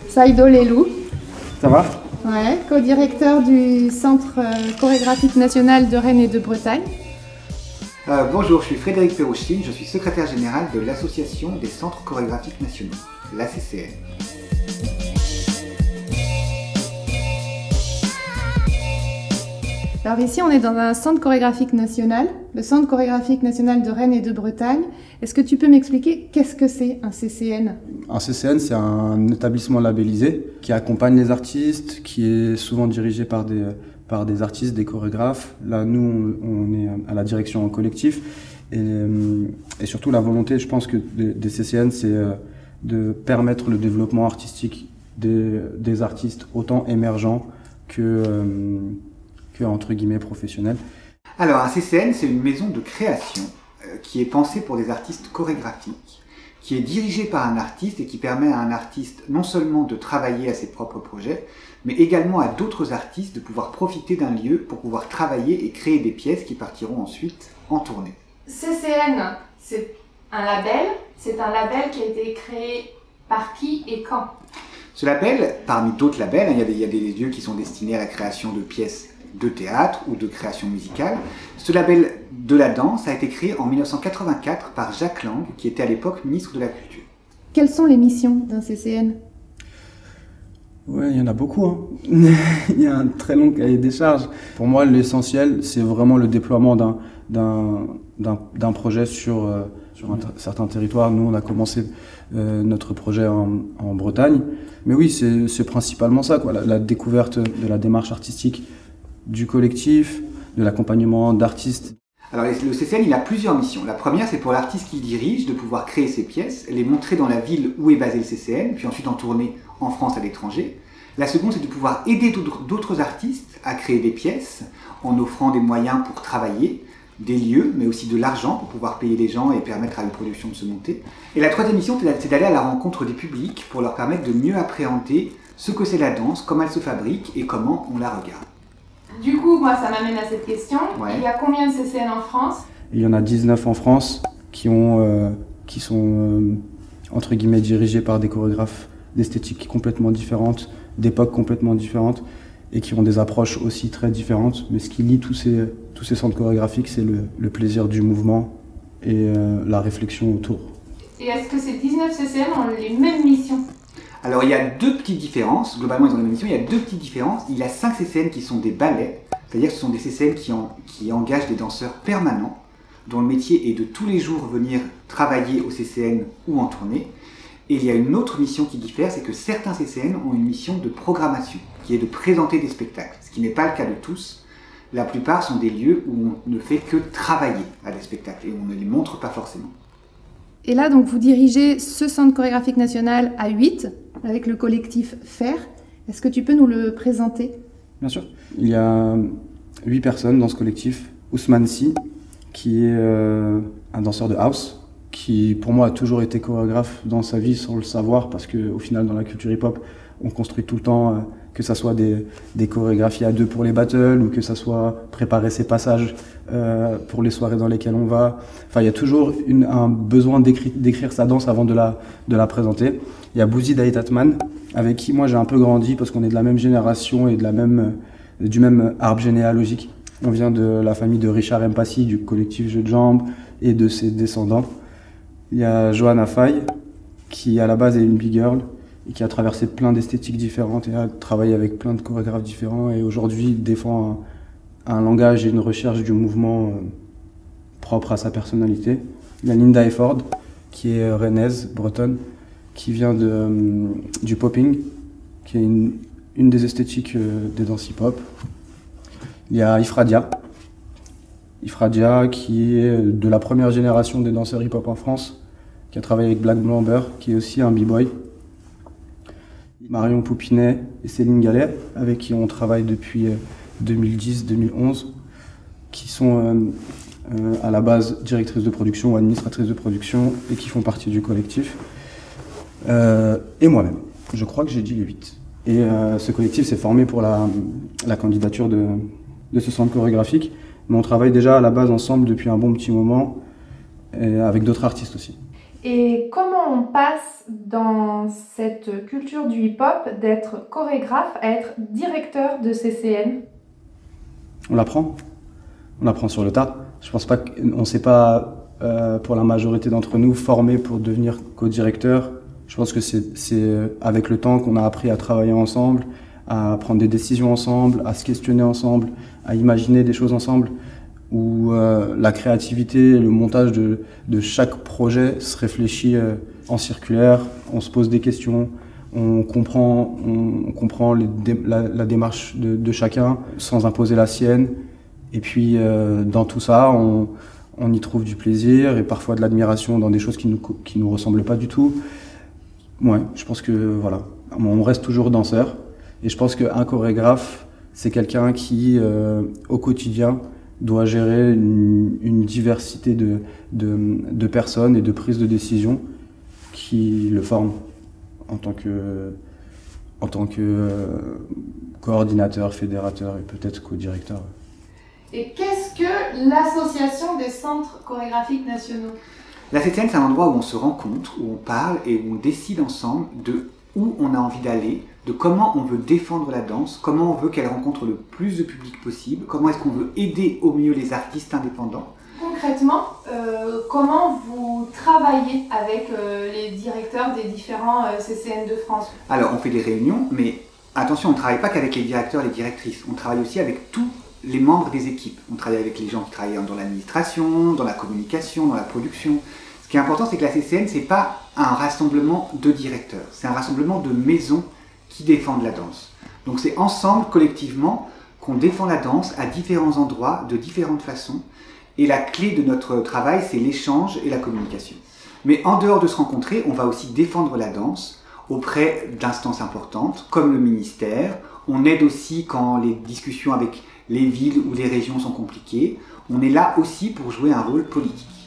Saïdo Lelou. Ça va? Ouais, co-directeur du Centre chorégraphique national de Rennes et de Bretagne. Bonjour, je suis Frédéric Perrouchine, je suis secrétaire général de l'Association des Centres chorégraphiques nationaux, l'ACCN. Alors ici, on est dans un centre chorégraphique national, le Centre chorégraphique national de Rennes et de Bretagne. Est-ce que tu peux m'expliquer qu'est-ce que c'est un CCN? Un CCN, c'est un établissement labellisé qui accompagne les artistes, qui est souvent dirigé par des artistes, des chorégraphes. Là, nous, on est à la direction en collectif. Et surtout, la volonté, je pense, des CCN, c'est de permettre le développement artistique des artistes autant émergents que entre guillemets professionnels. Alors, un CCN, c'est une maison de création qui est pensée pour des artistes chorégraphiques, qui est dirigée par un artiste et qui permet à un artiste non seulement de travailler à ses propres projets, mais également à d'autres artistes de pouvoir profiter d'un lieu pour pouvoir travailler et créer des pièces qui partiront ensuite en tournée. CCN, c'est un label qui a été créé par qui et quand? Ce label, parmi d'autres labels, il y a des lieux qui sont destinés à la création de pièces de théâtre ou de création musicale. Ce label de la danse a été créé en 1984 par Jacques Lang, qui était à l'époque ministre de la Culture. Quelles sont les missions d'un CCN? Ouais, il y en a beaucoup, hein. Il y a un très long cahier des charges. Pour moi, l'essentiel, c'est vraiment le déploiement d'un projet sur un certain territoire. Nous, on a commencé notre projet en Bretagne. Mais oui, c'est principalement ça, quoi. La découverte de la démarche artistique du collectif, de l'accompagnement d'artistes. Alors le CCN, il a plusieurs missions. La première, c'est pour l'artiste qui dirige de pouvoir créer ses pièces, les montrer dans la ville où est basé le CCN, puis ensuite en tournée en France, à l'étranger. La seconde, c'est de pouvoir aider d'autres artistes à créer des pièces en offrant des moyens pour travailler, des lieux, mais aussi de l'argent pour pouvoir payer les gens et permettre à une production de se monter. Et la troisième mission, c'est d'aller à la rencontre des publics pour leur permettre de mieux appréhender ce que c'est la danse, comment elle se fabrique et comment on la regarde. Du coup, moi, ça m'amène à cette question. Ouais. Il y a combien de CCN en France? Il y en a 19 en France qui sont entre guillemets dirigés par des chorégraphes d'esthétique complètement différentes, d'époques complètement différentes et qui ont des approches aussi très différentes. Mais ce qui lie tous ces centres chorégraphiques, c'est le plaisir du mouvement et la réflexion autour. Et est-ce que ces 19 CCN ont les mêmes missions? Alors il y a deux petites différences, globalement ils ont les mêmes missions, il y a deux petites différences. Il y a 5 CCN qui sont des ballets, c'est-à-dire que ce sont des CCN qui engagent des danseurs permanents, dont le métier est de tous les jours venir travailler au CCN ou en tournée. Et il y a une autre mission qui diffère, c'est que certains CCN ont une mission de programmation, qui est de présenter des spectacles, ce qui n'est pas le cas de tous. La plupart sont des lieux où on ne fait que travailler à des spectacles et on ne les montre pas forcément. Et là, donc, vous dirigez ce centre chorégraphique national à 8, avec le collectif FAIR. Est-ce que tu peux nous le présenter? Bien sûr. Il y a 8 personnes dans ce collectif. Ousmane Sy, qui est un danseur de house, qui pour moi a toujours été chorégraphe dans sa vie sans le savoir, parce qu'au final, dans la culture hip-hop, on construit tout le temps, que ça soit des chorégraphies à deux pour les battles, ou que ça soit préparer ses passages pour les soirées dans lesquelles on va. Enfin, il y a toujours un besoin d'écrire sa danse avant de la présenter. Il y a Bouzi Daïtatman, avec qui moi j'ai un peu grandi, parce qu'on est de la même génération et du même arbre généalogique. On vient de la famille de Richard Mpassi, du collectif Jeux de Jambes, et de ses descendants. Il y a Johanna Faye, qui à la base est une big girl, et qui a traversé plein d'esthétiques différentes et a travaillé avec plein de chorégraphes différents, et aujourd'hui défend un langage et une recherche du mouvement propre à sa personnalité. Il y a Linda Efford, qui est rennaise, bretonne, qui vient du popping, qui est une des esthétiques des danses hip-hop. Il y a Ifradia, qui est de la première génération des danseurs hip-hop en France, qui a travaillé avec Black Blamber, qui est aussi un b-boy. Marion Poupinet et Céline Gallet, avec qui on travaille depuis 2010-2011, qui sont à la base directrices de production ou administratrices de production et qui font partie du collectif. Et moi-même, je crois que j'ai dit les 8. Et ce collectif s'est formé pour la candidature de ce centre chorégraphique, mais on travaille déjà à la base ensemble depuis un bon petit moment, et avec d'autres artistes aussi. Et comment Comment on passe dans cette culture du hip-hop d'être chorégraphe à être directeur de CCN? On l'apprend. On apprend sur le tas. Je pense pas qu'on ne s'est pas, pour la majorité d'entre nous, formé pour devenir co-directeur. Je pense que c'est avec le temps qu'on a appris à travailler ensemble, à prendre des décisions ensemble, à se questionner ensemble, à imaginer des choses ensemble, où la créativité et le montage de chaque projet se réfléchit en circulaire, on se pose des questions, on comprend la démarche de chacun sans imposer la sienne. Et puis dans tout ça, on y trouve du plaisir et parfois de l'admiration dans des choses qui nous ressemblent pas du tout. Ouais, je pense que voilà, on reste toujours danseur. Et je pense qu'un chorégraphe, c'est quelqu'un qui, au quotidien, doit gérer une diversité de personnes et de prises de décision qui le forment en tant que coordinateur, fédérateur et peut-être co-directeur. Et qu'est-ce que l'association des centres chorégraphiques nationaux? La CCN, c'est un endroit où on se rencontre, où on parle et où on décide ensemble de où on a envie d'aller, de comment on veut défendre la danse, comment on veut qu'elle rencontre le plus de public possible, comment est-ce qu'on veut aider au mieux les artistes indépendants. Concrètement, comment vous travaillez avec les directeurs des différents CCN de France? Alors, on fait des réunions, mais attention, on ne travaille pas qu'avec les directeurs et les directrices, on travaille aussi avec tous les membres des équipes. On travaille avec les gens qui travaillent dans l'administration, dans la communication, dans la production. Ce qui est important, c'est que la CCN, ce n'est pas un rassemblement de directeurs, c'est un rassemblement de maisons qui défendent la danse. Donc c'est ensemble, collectivement, qu'on défend la danse à différents endroits, de différentes façons. Et la clé de notre travail, c'est l'échange et la communication. Mais en dehors de se rencontrer, on va aussi défendre la danse auprès d'instances importantes, comme le ministère. On aide aussi quand les discussions avec les villes ou les régions sont compliquées. On est là aussi pour jouer un rôle politique.